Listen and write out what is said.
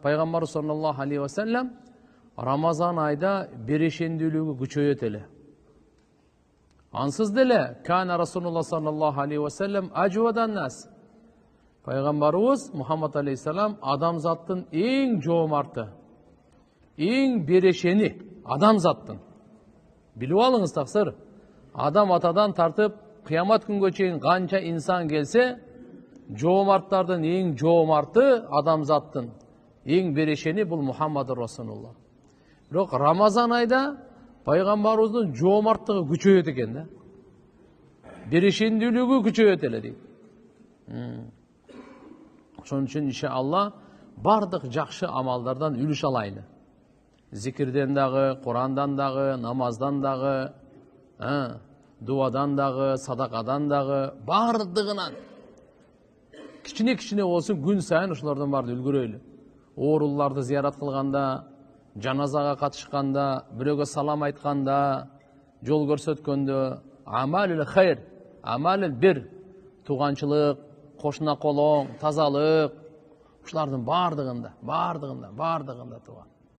Пайгамбар саллаллаху алейхи ва саллям Рамазан айда берешендүүлүгү күчөйөт эле. Ансыз деле кана Расулуллах саллаллаху алейхи ва саллям ажвадан нас. Пайгамбарыбыз Мухаммад алейхиссалам адамзаттын эң жоомарты, эң берешени адамзаттын. Билип алыңыз таксыр. Адам атадан тартып кыямат күнгө чейин канча инсан келсе, жоомарттардын эң жоомарты адамзаттын эң берешени бул Мухаммад Расулуллах. Бирок Рамазан айда пайгамбарыбыздын жоомарттыгы күчөйөт экен да. Берешендүүлүгү күчөйөт эле дейт. Ошон үчүн иншалла бардык жакшы амалдардан үлүш алайлы. Зикирден дагы, Курандан дагы, намаздан дагы, дуадан дагы, садакадан дагы, бардыгынан кичине болсун күн сайын ушулардан барды үлгүрөйлү. Ооруларды зиярат кылганда, жаназага катышканда, бирөөгө салам айтканда, жол көрсөткөндө, амалил хайр, амалил бир, туганчылык, кошуна колоң, тазалык, ушулардын бардыгында туган.